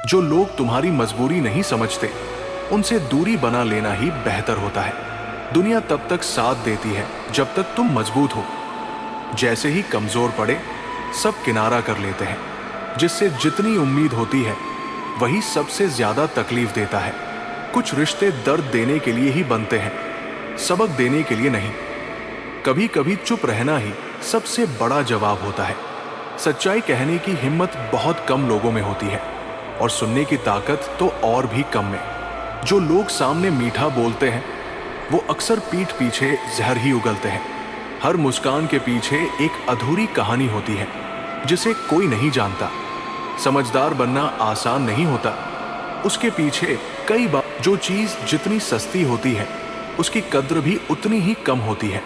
जो लोग तुम्हारी मजबूरी नहीं समझते, उनसे दूरी बना लेना ही बेहतर होता है। दुनिया तब तक साथ देती है जब तक तुम मजबूत हो। जैसे ही कमजोर पड़े, सब किनारा कर लेते हैं। जिससे जितनी उम्मीद होती है, वही सबसे ज्यादा तकलीफ देता है। कुछ रिश्ते दर्द देने के लिए ही बनते हैं, सबक देने के लिए नहीं। कभी कभी चुप रहना ही सबसे बड़ा जवाब होता है। सच्चाई कहने की हिम्मत बहुत कम लोगों में होती है, और सुनने की ताकत तो और भी कम में। जो लोग सामने मीठा बोलते हैं, वो अक्सर पीठ पीछे जहर ही उगलते हैं। हर मुस्कान के पीछे एक अधूरी कहानी होती है, जिसे कोई नहीं जानता। समझदार बनना आसान नहीं होता, उसके पीछे कई बार जो चीज जितनी सस्ती होती है, उसकी कद्र भी उतनी ही कम होती है।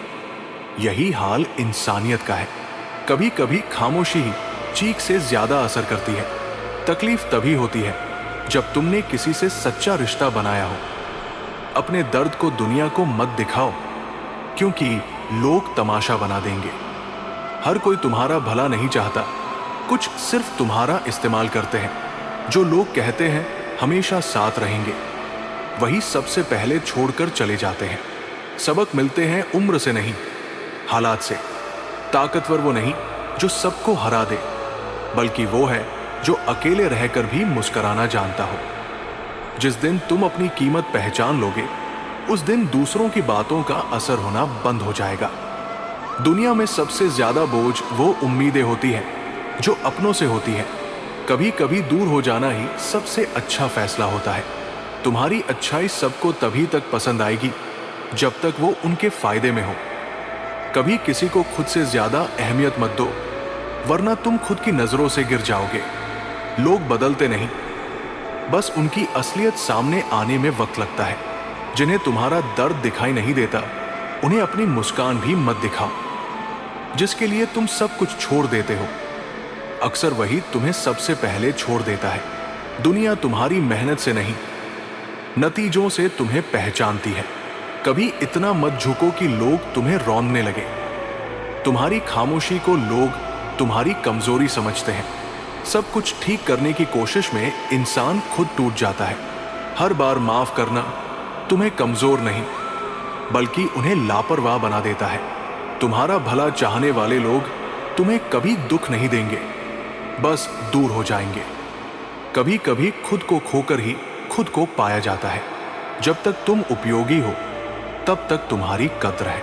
यही हाल इंसानियत का है। कभी कभी खामोशी ही चीख से ज्यादा असर करती है। तकलीफ तभी होती है जब तुमने किसी से सच्चा रिश्ता बनाया हो। अपने दर्द को दुनिया को मत दिखाओ, क्योंकि लोग तमाशा बना देंगे। हर कोई तुम्हारा भला नहीं चाहता, कुछ सिर्फ तुम्हारा इस्तेमाल करते हैं। जो लोग कहते हैं हमेशा साथ रहेंगे, वही सबसे पहले छोड़कर चले जाते हैं। सबक मिलते हैं उम्र से नहीं, हालात से। ताकतवर वो नहीं जो सबको हरा दे, बल्कि वो है जो अकेले रहकर भी मुस्कुराना जानता हो। जिस दिन तुम अपनी कीमत पहचान लोगे, उस दिन दूसरों की बातों का असर होना बंद हो जाएगा। दुनिया में सबसे ज्यादा बोझ वो उम्मीदें होती हैं जो अपनों से होती है। कभी कभी दूर हो जाना ही सबसे अच्छा फैसला होता है। तुम्हारी अच्छाई सबको तभी तक पसंद आएगी जब तक वो उनके फायदे में हो। कभी किसी को खुद से ज्यादा अहमियत मत दो, वरना तुम खुद की नजरों से गिर जाओगे। लोग बदलते नहीं, बस उनकी असलियत सामने आने में वक्त लगता है। जिन्हें तुम्हारा दर्द दिखाई नहीं देता, उन्हें अपनी मुस्कान भी मत दिखाओ। जिसके लिए तुम सब कुछ छोड़ देते हो, अक्सर वही तुम्हें सबसे पहले छोड़ देता है। दुनिया तुम्हारी मेहनत से नहीं, नतीजों से तुम्हें पहचानती है। कभी इतना मत झुको कि लोग तुम्हें रौंदने लगे। तुम्हारी खामोशी को लोग तुम्हारी कमजोरी समझते हैं। सब कुछ ठीक करने की कोशिश में इंसान खुद टूट जाता है। हर बार माफ करना तुम्हें कमजोर नहीं, बल्कि उन्हें लापरवाह बना देता है। तुम्हारा भला चाहने वाले लोग तुम्हें कभी दुख नहीं देंगे, बस दूर हो जाएंगे। कभी कभी खुद को खोकर ही खुद को पाया जाता है। जब तक तुम उपयोगी हो, तब तक तुम्हारी कद्र है।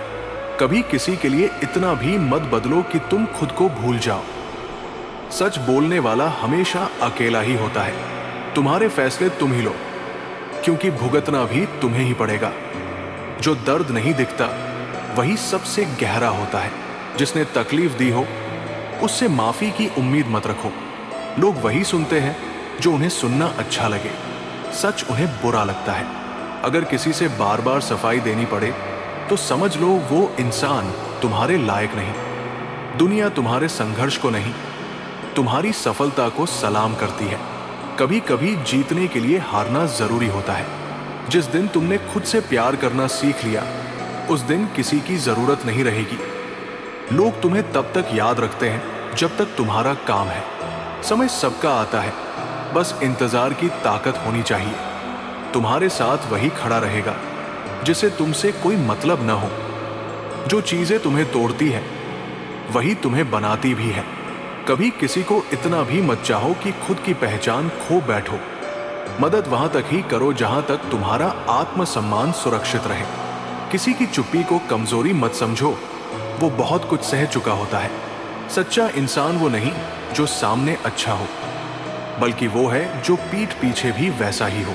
कभी किसी के लिए इतना भी मत बदलो कि तुम खुद को भूल जाओ। सच बोलने वाला हमेशा अकेला ही होता है। तुम्हारे फैसले तुम ही लो, क्योंकि भुगतना भी तुम्हें ही पड़ेगा। जो दर्द नहीं दिखता, वही सबसे गहरा होता है। जिसने तकलीफ दी हो, उससे माफी की उम्मीद मत रखो। लोग वही सुनते हैं जो उन्हें सुनना अच्छा लगे। सच उन्हें बुरा लगता है। अगर किसी से बार बार सफाई देनी पड़े, तो समझ लो वो इंसान तुम्हारे लायक नहीं। दुनिया तुम्हारे संघर्ष को नहीं, तुम्हारी सफलता को सलाम करती है। कभी कभी जीतने के लिए हारना जरूरी होता है। जिस दिन तुमने खुद से प्यार करना सीख लिया, उस दिन किसी की जरूरत नहीं रहेगी। लोग तुम्हें तब तक याद रखते हैं जब तक तुम्हारा काम है। समय सबका आता है, बस इंतजार की ताकत होनी चाहिए। तुम्हारे साथ वही खड़ा रहेगा जिसे तुमसे कोई मतलब न हो। जो चीजें तुम्हें तोड़ती है, वही तुम्हें बनाती भी है। कभी किसी को इतना भी मत चाहो कि खुद की पहचान खो बैठो। मदद वहां तक ही करो जहां तक तुम्हारा आत्मसम्मान सुरक्षित रहे। किसी की चुप्पी को कमजोरी मत समझो, वो बहुत कुछ सह चुका होता है। सच्चा इंसान वो नहीं जो सामने अच्छा हो, बल्कि वो है जो पीठ पीछे भी वैसा ही हो।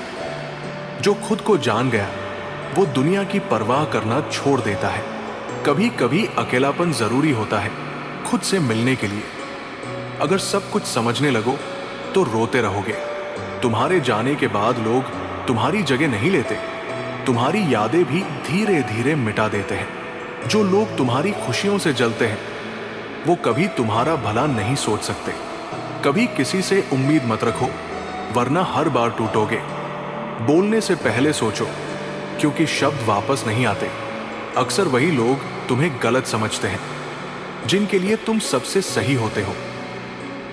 जो खुद को जान गया, वो दुनिया की परवाह करना छोड़ देता है। कभी कभी अकेलापन जरूरी होता है खुद से मिलने के लिए। अगर सब कुछ समझने लगो तो रोते रहोगे। तुम्हारे जाने के बाद लोग तुम्हारी जगह नहीं लेते, तुम्हारी यादें भी धीरे धीरे मिटा देते हैं। जो लोग तुम्हारी खुशियों से जलते हैं, वो कभी तुम्हारा भला नहीं सोच सकते। कभी किसी से उम्मीद मत रखो, वरना हर बार टूटोगे। बोलने से पहले सोचो, क्योंकि शब्द वापस नहीं आते। अक्सर वही लोग तुम्हें गलत समझते हैं जिनके लिए तुम सबसे सही होते हो।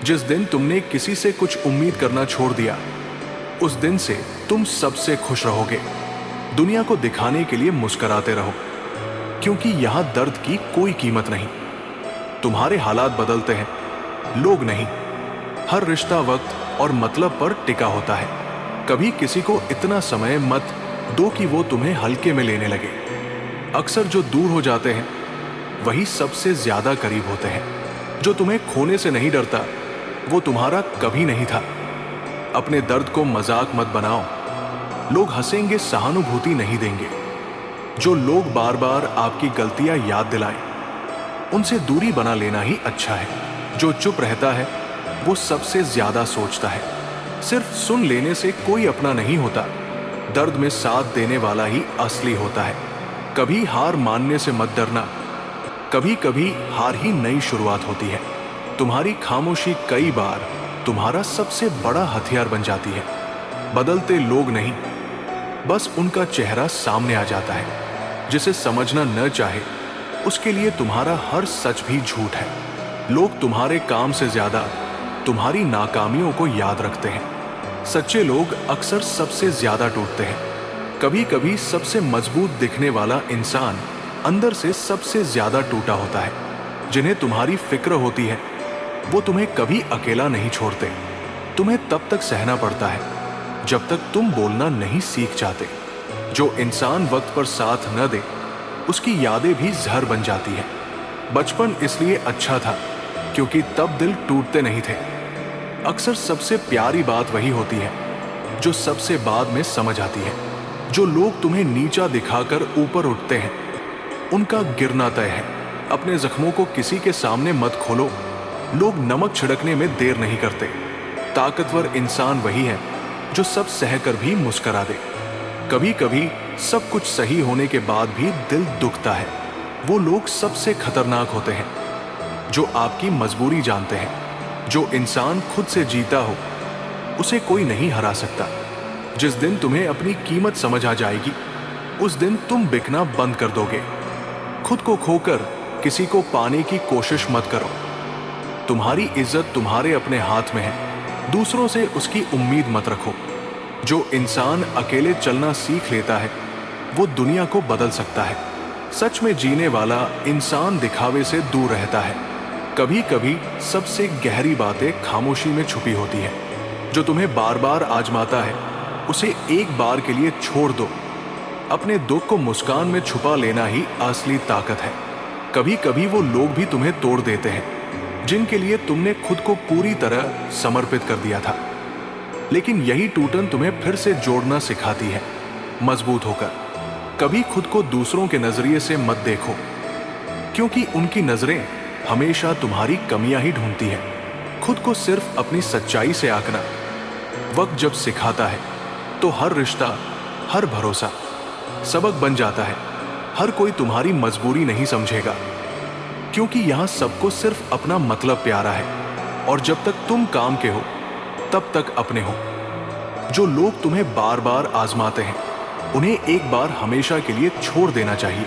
जिस दिन तुमने किसी से कुछ उम्मीद करना छोड़ दिया, उस दिन से तुम सबसे खुश रहोगे। दुनिया को दिखाने के लिए मुस्कुराते रहो, क्योंकि यहां दर्द की कोई कीमत नहीं। तुम्हारे हालात बदलते हैं, लोग नहीं। हर रिश्ता वक्त और मतलब पर टिका होता है। कभी किसी को इतना समय मत दो कि वो तुम्हें हल्के में लेने लगे। अक्सर जो दूर हो जाते हैं वही सबसे ज्यादा करीब होते हैं। जो तुम्हें खोने से नहीं डरता वो तुम्हारा कभी नहीं था। अपने दर्द को मजाक मत बनाओ। लोग हंसेंगे, सहानुभूति नहीं देंगे। जो लोग बार बार आपकी गलतियां याद दिलाएं, उनसे दूरी बना लेना ही अच्छा है। जो चुप रहता है वो सबसे ज्यादा सोचता है। सिर्फ सुन लेने से कोई अपना नहीं होता। दर्द में साथ देने वाला ही असली होता है। कभी हार मानने से मत डरना। कभी कभी हार ही नई शुरुआत होती है। तुम्हारी खामोशी कई बार तुम्हारा सबसे बड़ा हथियार बन जाती है। बदलते लोग नहीं, बस उनका चेहरा सामने आ जाता है। जिसे समझना न चाहे उसके लिए तुम्हारा हर सच भी झूठ है। लोग तुम्हारे काम से ज्यादा तुम्हारी नाकामियों को याद रखते हैं। सच्चे लोग अक्सर सबसे ज्यादा टूटते हैं। कभी कभी सबसे मजबूत दिखने वाला इंसान अंदर से सबसे ज्यादा टूटा होता है। जिन्हें तुम्हारी फिक्र होती है वो तुम्हें कभी अकेला नहीं छोड़ते। तुम्हें तब तक सहना पड़ता है जब तक तुम बोलना नहीं सीख जाते। जो इंसान वक्त पर साथ न दे उसकी यादें भी जहर बन जाती है। बचपन इसलिए अच्छा था क्योंकि तब दिल टूटते नहीं थे। अक्सर सबसे प्यारी बात वही होती है जो सबसे बाद में समझ आती है। जो लोग तुम्हें नीचा दिखाकर ऊपर उठते हैं उनका गिरना तय है। अपने जख्मों को किसी के सामने मत खोलो। लोग नमक छिड़कने में देर नहीं करते। ताकतवर इंसान वही है जो सब सहकर भी मुस्कुरा दे। कभी कभी सब कुछ सही होने के बाद भी दिल दुखता है। वो लोग सबसे खतरनाक होते हैं जो आपकी मजबूरी जानते हैं। जो इंसान खुद से जीता हो उसे कोई नहीं हरा सकता। जिस दिन तुम्हें अपनी कीमत समझ आ जाएगी उस दिन तुम बिकना बंद कर दोगे। खुद को खोकर किसी को पाने की कोशिश मत करो। तुम्हारी इज्जत तुम्हारे अपने हाथ में है। दूसरों से उसकी उम्मीद मत रखो। जो इंसान अकेले चलना सीख लेता है वो दुनिया को बदल सकता है। सच में जीने वाला इंसान दिखावे से दूर रहता है। कभी कभी सबसे गहरी बातें खामोशी में छुपी होती है। जो तुम्हें बार बार आजमाता है उसे एक बार के लिए छोड़ दो। अपने दुख को मुस्कान में छुपा लेना ही असली ताकत है। कभी कभी वो लोग भी तुम्हें तोड़ देते हैं जिनके लिए तुमने खुद को पूरी तरह समर्पित कर दिया था। लेकिन यही टूटन तुम्हें फिर से जोड़ना सिखाती है, मजबूत होकर। कभी खुद को दूसरों के नजरिए से मत देखो, क्योंकि उनकी नजरें हमेशा तुम्हारी कमियां ही ढूंढती है। खुद को सिर्फ अपनी सच्चाई से आंकना वक्त जब सिखाता है तो हर रिश्ता, हर भरोसा सबक बन जाता है। हर कोई तुम्हारी मजबूरी नहीं समझेगा, क्योंकि यहां सबको सिर्फ अपना मतलब प्यारा है। और जब तक तुम काम के हो तब तक अपने हो। जो लोग तुम्हें बार बार आजमाते हैं उन्हें एक बार हमेशा के लिए छोड़ देना चाहिए,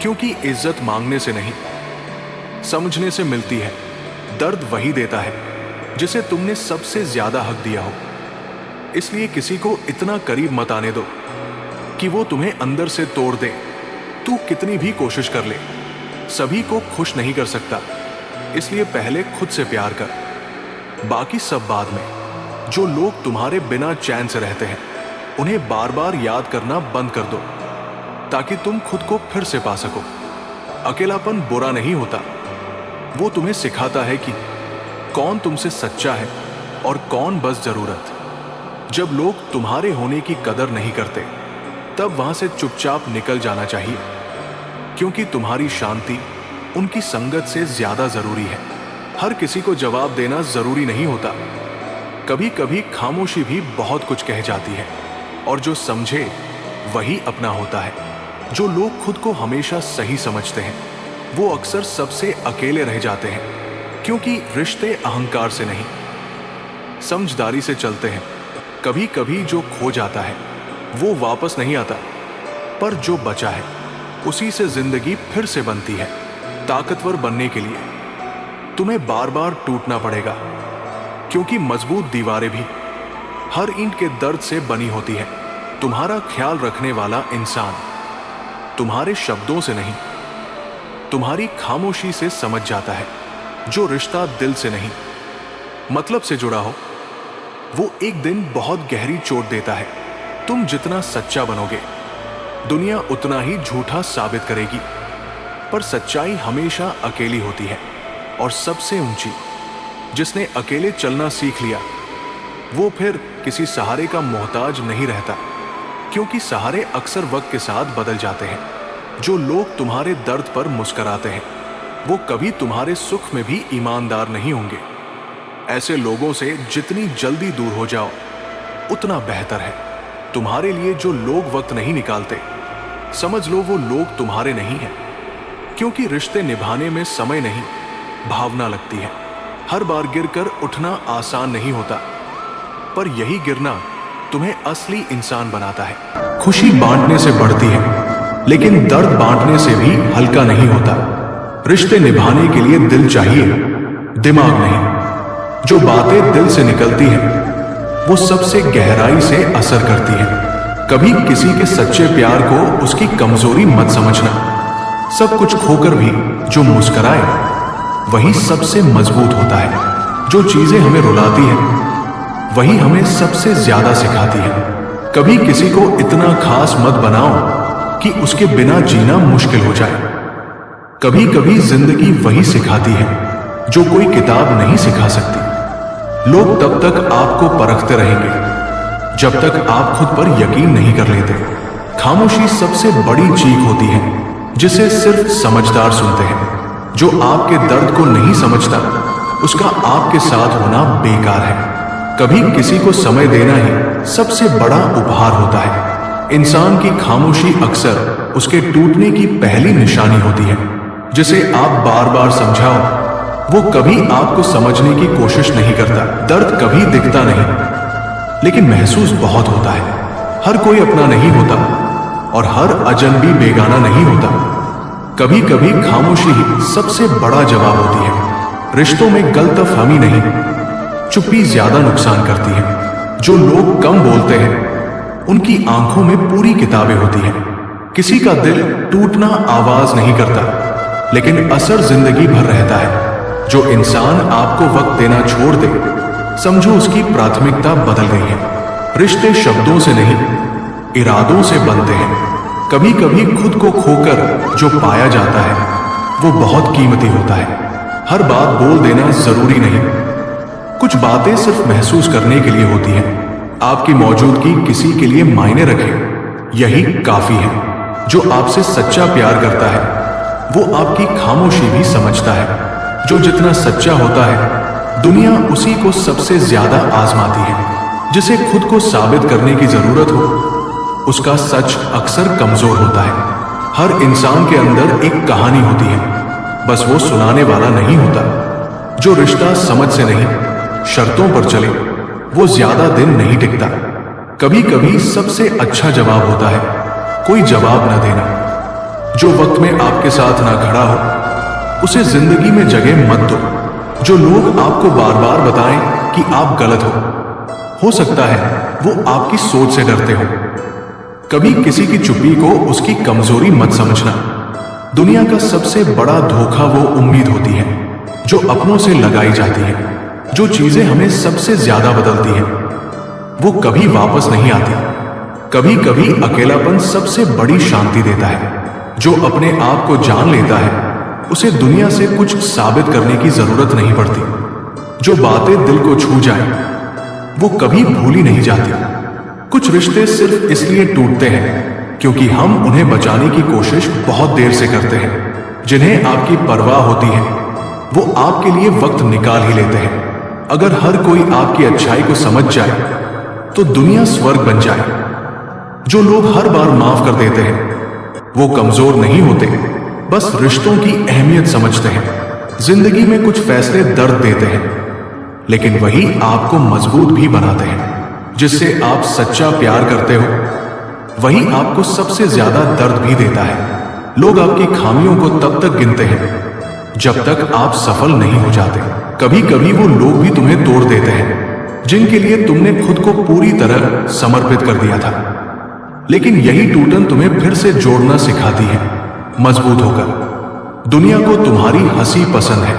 क्योंकि इज्जत मांगने से नहीं समझने से मिलती है। दर्द वही देता है जिसे तुमने सबसे ज्यादा हक दिया हो। इसलिए किसी को इतना करीब मत आने दो कि वो तुम्हें अंदर से तोड़ दे। तू कितनी भी कोशिश कर ले, सभी को खुश नहीं कर सकता। इसलिए पहले खुद से प्यार कर, बाकी सब बाद में। जो लोग तुम्हारे बिना चैन से रहते हैं उन्हें बार बार याद करना बंद कर दो, ताकि तुम खुद को फिर से पा सको। अकेलापन बुरा नहीं होता, वो तुम्हें सिखाता है कि कौन तुमसे सच्चा है और कौन बस जरूरत। जब लोग तुम्हारे होने की कदर नहीं करते तब वहां से चुपचाप निकल जाना चाहिए, क्योंकि तुम्हारी शांति उनकी संगत से ज्यादा जरूरी है। हर किसी को जवाब देना जरूरी नहीं होता। कभी कभी खामोशी भी बहुत कुछ कह जाती है, और जो समझे वही अपना होता है। जो लोग खुद को हमेशा सही समझते हैं वो अक्सर सबसे अकेले रह जाते हैं, क्योंकि रिश्ते अहंकार से नहीं समझदारी से चलते हैं। कभी कभी जो खो जाता है वो वापस नहीं आता, पर जो बचा है उसी से जिंदगी फिर से बनती है। ताकतवर बनने के लिए तुम्हें बार बार टूटना पड़ेगा, क्योंकि मजबूत दीवारें भी हर ईंट के दर्द से बनी होती है। तुम्हारा ख्याल रखने वाला इंसान तुम्हारे शब्दों से नहीं, तुम्हारी खामोशी से समझ जाता है। जो रिश्ता दिल से नहीं, मतलब से जुड़ा हो, वो एक दिन बहुत गहरी चोट देता है। तुम जितना सच्चा बनोगे, दुनिया उतना ही झूठा साबित करेगी। पर सच्चाई हमेशा अकेली होती है, और सबसे ऊंची। जिसने अकेले चलना सीख लिया, वो फिर किसी सहारे का मोहताज नहीं रहता, क्योंकि सहारे अक्सर वक्त के साथ बदल जाते हैं। जो लोग तुम्हारे दर्द पर मुस्कुराते हैं, वो कभी तुम्हारे सुख में भी ईमानदार नहीं होंगे। ऐसे लोगों से जितनी जल्दी दूर हो जाओ, उतना बेहतर है। तुम्हारे लिए जो लोग वक्त नहीं निकालते, समझ लो वो लोग तुम्हारे नहीं हैं। क्योंकि रिश्ते निभाने में समय नहीं, भावना लगती है। हर बार गिरकर उठना आसान नहीं होता, पर यही गिरना तुम्हें असली इंसान बनाता है। खुशी बांटने से बढ़ती है, लेकिन दर्द बांटने से भी हल्का नहीं होता। रिश्ते निभाने के लिए दिल चाहिए, दिमाग नहीं। जो बातें दिल से निकलती हैं, वो सबसे गहराई से असर करती है। कभी किसी के सच्चे प्यार को उसकी कमजोरी मत समझना। सब कुछ खोकर भी जो मुस्कुराए, वही सबसे मजबूत होता है। जो चीजें हमें रुलाती हैं, वही हमें सबसे ज्यादा सिखाती है। कभी किसी को इतना खास मत बनाओ कि उसके बिना जीना मुश्किल हो जाए। कभी कभी जिंदगी वही सिखाती है जो कोई किताब नहीं सिखा सकती। लोग तब तक आपको परखते रहेंगे जब तक आप खुद पर यकीन नहीं कर लेते। खामोशी सबसे बड़ी चीख होती है, जिसे सिर्फ समझदार सुनते हैं। जो आपके दर्द को नहीं समझता, उसका आपके साथ होना बेकार है। कभी किसी को समय देना ही सबसे बड़ा उपहार होता है। इंसान की खामोशी अक्सर उसके टूटने की पहली निशानी होती है। जिसे आप बार बार समझाओ, वो कभी आपको समझने की कोशिश नहीं करता। दर्द कभी दिखता नहीं, लेकिन महसूस बहुत होता है। हर कोई अपना नहीं होता, और हर अजनबी बेगाना नहीं होता। कभी कभी खामोशी ही सबसे बड़ा जवाब होती है। रिश्तों में गलतफहमी नहीं, चुप्पी ज्यादा नुकसान करती है। जो लोग कम बोलते हैं, उनकी आंखों में पूरी किताबें होती हैं। किसी का दिल टूटना आवाज नहीं करता, लेकिन असर जिंदगी भर रहता है। जो इंसान आपको वक्त देना छोड़ दे, समझो उसकी प्राथमिकता बदल गई है। रिश्ते शब्दों से नहीं, इरादों से बनते हैं। कभी कभी खुद को खोकर जो पाया जाता है, वो बहुत कीमती होता है। हर बात बोल देना जरूरी नहीं, कुछ बातें सिर्फ महसूस करने के लिए होती हैं। आपकी मौजूदगी किसी के लिए मायने रखे, यही काफी है। जो आपसे सच्चा प्यार करता है, वो आपकी खामोशी भी समझता है। जो जितना सच्चा होता है, दुनिया उसी को सबसे ज्यादा आजमाती है। जिसे खुद को साबित करने की जरूरत हो, उसका सच अक्सर कमजोर होता है। हर इंसान के अंदर एक कहानी होती है, बस वो सुनाने वाला नहीं होता। जो रिश्ता समझ से नहीं, शर्तों पर चले, वो ज्यादा दिन नहीं टिकता। कभी कभी सबसे अच्छा जवाब होता है कोई जवाब न देना। जो वक्त में आपके साथ ना खड़ा हो, उसे जिंदगी में जगह मत दो। जो लोग आपको बार बार बताएं कि आप गलत हो सकता है वो आपकी सोच से डरते हो। कभी किसी की चुप्पी को उसकी कमजोरी मत समझना। दुनिया का सबसे बड़ा धोखा वो उम्मीद होती है जो अपनों से लगाई जाती है। जो चीजें हमें सबसे ज्यादा बदलती हैं, वो कभी वापस नहीं आती। कभी कभी अकेलापन सबसे बड़ी शांति देता है। जो अपने आप को जान लेता है, उसे दुनिया से कुछ साबित करने की जरूरत नहीं पड़ती। जो बातें दिल को छू जाएं, वो कभी भूली नहीं जाती। कुछ रिश्ते सिर्फ इसलिए टूटते हैं क्योंकि हम उन्हें बचाने की कोशिश बहुत देर से करते हैं। जिन्हें आपकी परवाह होती है, वो आपके लिए वक्त निकाल ही लेते हैं। अगर हर कोई आपकी अच्छाई को समझ जाए, तो दुनिया स्वर्ग बन जाए। जो लोग हर बार माफ कर देते हैं, वो कमजोर नहीं होते, बस रिश्तों की अहमियत समझते हैं। जिंदगी में कुछ फैसले दर्द देते हैं, लेकिन वही आपको मजबूत भी बनाते हैं। जिससे आप सच्चा प्यार करते हो, वही आपको सबसे ज्यादा दर्द भी देता है। लोग आपकी खामियों को तब तक गिनते हैं जब तक आप सफल नहीं हो जाते। कभी कभी वो लोग भी तुम्हें तोड़ देते हैं जिनके लिए तुमने खुद को पूरी तरह समर्पित कर दिया था। लेकिन यही टूटन तुम्हें फिर से जोड़ना सिखाती है, मजबूत होकर। दुनिया को तुम्हारी हंसी पसंद है,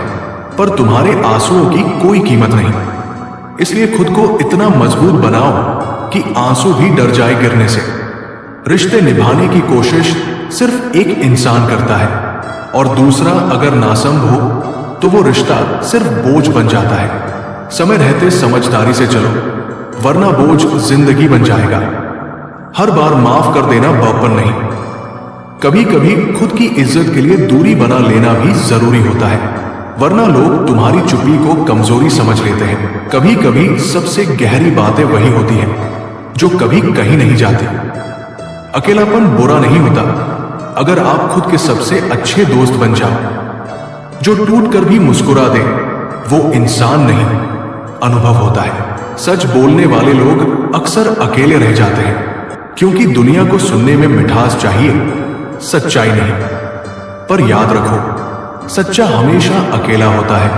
पर तुम्हारे आंसुओं की कोई कीमत नहीं। इसलिए खुद को इतना मजबूत बनाओ कि आंसू भी डर जाए गिरने से। रिश्ते निभाने की कोशिश सिर्फ एक इंसान करता है, और दूसरा अगर नासंभ हो तो वो रिश्ता सिर्फ बोझ बन जाता है। समय रहते समझदारी से चलो, वरना बोझ जिंदगी बन जाएगा। हर बार माफ कर देना बौपन नहीं। कभी कभी खुद की इज्जत के लिए दूरी बना लेना भी जरूरी होता है, वरना लोग तुम्हारी चुप्पी को कमजोरी समझ लेते हैं। कभी कभी सबसे गहरी बातें वही होती हैं जो कभी कहीं नहीं जाती। अकेलापन बुरा नहीं होता अगर आप खुद के सबसे अच्छे दोस्त बन जाओ। जो टूट कर भी मुस्कुरा दे वो इंसान नहीं, अनुभव होता है। सच बोलने वाले लोग अक्सर अकेले रह जाते हैं, क्योंकि दुनिया को सुनने में मिठास चाहिए, सच्चाई नहीं। पर याद रखो, सच्चा हमेशा अकेला होता है,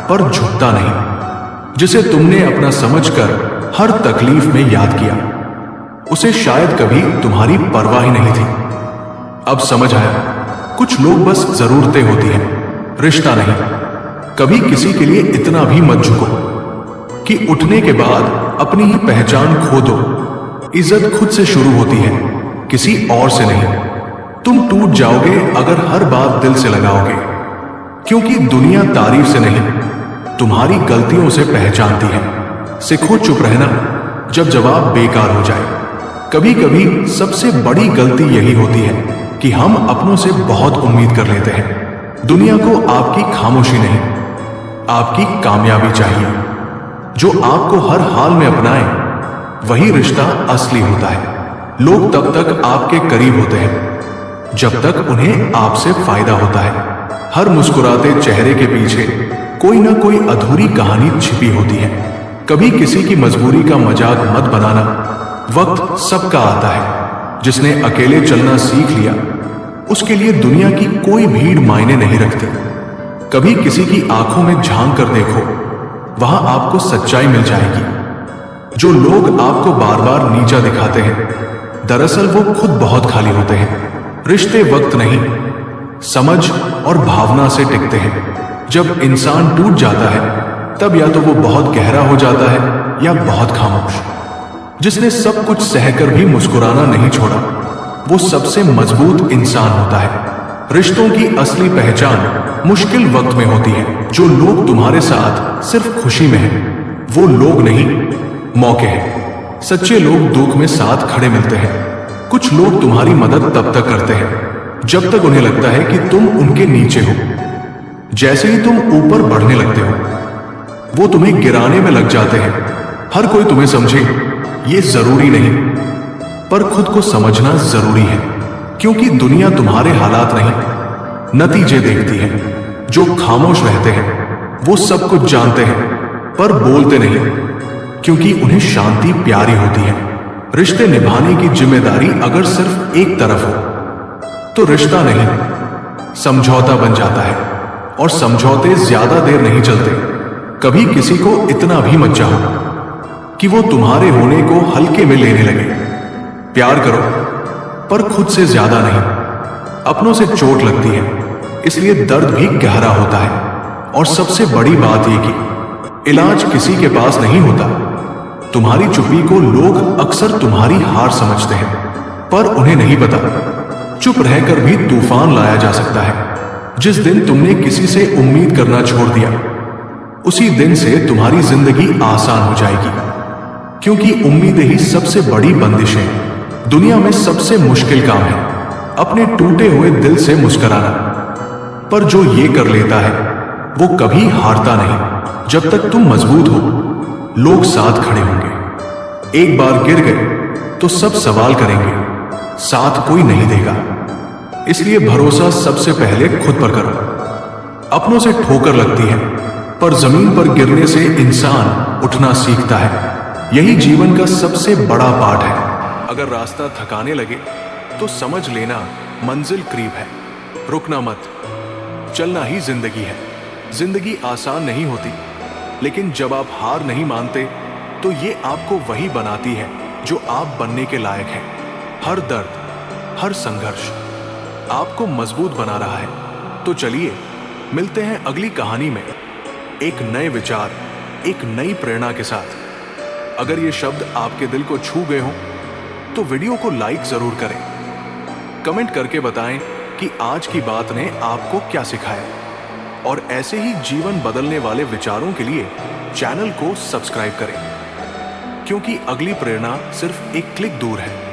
पर झुकता नहीं। जिसे तुमने अपना समझकर हर तकलीफ में याद किया, उसे शायद कभी तुम्हारी परवाह ही नहीं थी। अब समझ आया, कुछ लोग बस जरूरतें होती हैं, रिश्ता नहीं। कभी किसी के लिए इतना भी मत झुको कि उठने के बाद अपनी ही पहचान खो दो। इज्जत खुद से शुरू होती है, किसी और से नहीं। तुम टूट जाओगे अगर हर बात दिल से लगाओगे, क्योंकि दुनिया तारीफ से नहीं, तुम्हारी गलतियों से पहचानती है। सीखो चुप रहना जब जवाब बेकार हो जाए। कभी कभी सबसे बड़ी गलती यही होती है कि हम अपनों से बहुत उम्मीद कर लेते हैं। दुनिया को आपकी खामोशी नहीं, आपकी कामयाबी चाहिए। जो आपको हर हाल में अपनाए, वही रिश्ता असली होता है। लोग तब तक आपके करीब होते हैं जब तक उन्हें आपसे फायदा होता है। हर मुस्कुराते चेहरे के पीछे कोई ना कोई अधूरी कहानी छिपी होती है। कभी किसी की मजबूरी का मजाक मत बनाना। वक्त सबका आता है। जिसने अकेले चलना सीख लिया, उसके लिए दुनिया की कोई भीड़ मायने नहीं रखती। कभी किसी की आंखों में झांक कर देखो, वहां आपको सच्चाई मिल जाएगी। जो लोग आपको बार बार नीचा दिखाते हैं, दरअसल वो खुद बहुत खाली होते हैं। रिश्ते वक्त नहीं, समझ और भावना से टिकते हैं। जब इंसान टूट जाता है, तब या तो वो बहुत गहरा हो जाता है या बहुत खामोश। जिसने सब कुछ सहकर भी मुस्कुराना नहीं छोड़ा, वो सबसे मजबूत इंसान होता है। रिश्तों की असली पहचान मुश्किल वक्त में होती है। जो लोग तुम्हारे साथ सिर्फ खुशी में हैं, वो लोग नहीं, मौके हैं। सच्चे लोग दुख में साथ खड़े मिलते हैं। कुछ लोग तुम्हारी मदद तब तक करते हैं जब तक उन्हें लगता है कि तुम उनके नीचे हो। जैसे ही तुम ऊपर बढ़ने लगते हो, वो तुम्हें गिराने में लग जाते हैं। हर कोई तुम्हें समझे ये जरूरी नहीं, पर खुद को समझना जरूरी है, क्योंकि दुनिया तुम्हारे हालात नहीं, नतीजे देखती है। जो खामोश रहते हैं वो सब कुछ जानते हैं, पर बोलते नहीं, क्योंकि उन्हें शांति प्यारी होती है। रिश्ते निभाने की जिम्मेदारी अगर सिर्फ एक तरफ हो, तो रिश्ता नहीं, समझौता बन जाता है। और समझौते ज्यादा देर नहीं चलते। कभी किसी को इतना भी मत चाहो कि वो तुम्हारे होने को हल्के में लेने लगे। प्यार करो, पर खुद से ज्यादा नहीं। अपनों से चोट लगती है, इसलिए दर्द भी गहरा होता है। और सबसे बड़ी बात यह कि इलाज किसी के पास नहीं होता। तुम्हारी चुप्पी को लोग अक्सर तुम्हारी हार समझते हैं, पर उन्हें नहीं पता चुप रहकर भी तूफान लाया जा सकता है। जिस दिन तुमने किसी से उम्मीद करना छोड़ दिया, उसी दिन से तुम्हारी जिंदगी आसान हो जाएगी, क्योंकि उम्मीदें ही सबसे बड़ी बंदिश है। दुनिया में सबसे मुश्किल काम है अपने टूटे हुए दिल से मुस्कुराना, पर जो ये कर लेता है वो कभी हारता नहीं। जब तक तुम मजबूत हो, लोग साथ खड़े होंगे। एक बार गिर गए तो सब सवाल करेंगे, साथ कोई नहीं देगा। इसलिए भरोसा सबसे पहले खुद पर करो। अपनों से ठोकर लगती है, पर जमीन पर गिरने से इंसान उठना सीखता है। यही जीवन का सबसे बड़ा पाठ है। अगर रास्ता थकाने लगे तो समझ लेना मंजिल करीब है। रुकना मत, चलना ही जिंदगी है। जिंदगी आसान नहीं होती, लेकिन जब आप हार नहीं मानते, तो ये आपको वही बनाती है जो आप बनने के लायक हैं। हर दर्द, हर संघर्ष आपको मजबूत बना रहा है। तो चलिए मिलते हैं अगली कहानी में, एक नए विचार, एक नई प्रेरणा के साथ। अगर ये शब्द आपके दिल को छू गए हों तो वीडियो को लाइक जरूर करें। कमेंट करके बताएं कि आज की बात ने आपको क्या सिखाया। और ऐसे ही जीवन बदलने वाले विचारों के लिए चैनल को सब्सक्राइब करें, क्योंकि अगली प्रेरणा सिर्फ एक क्लिक दूर है।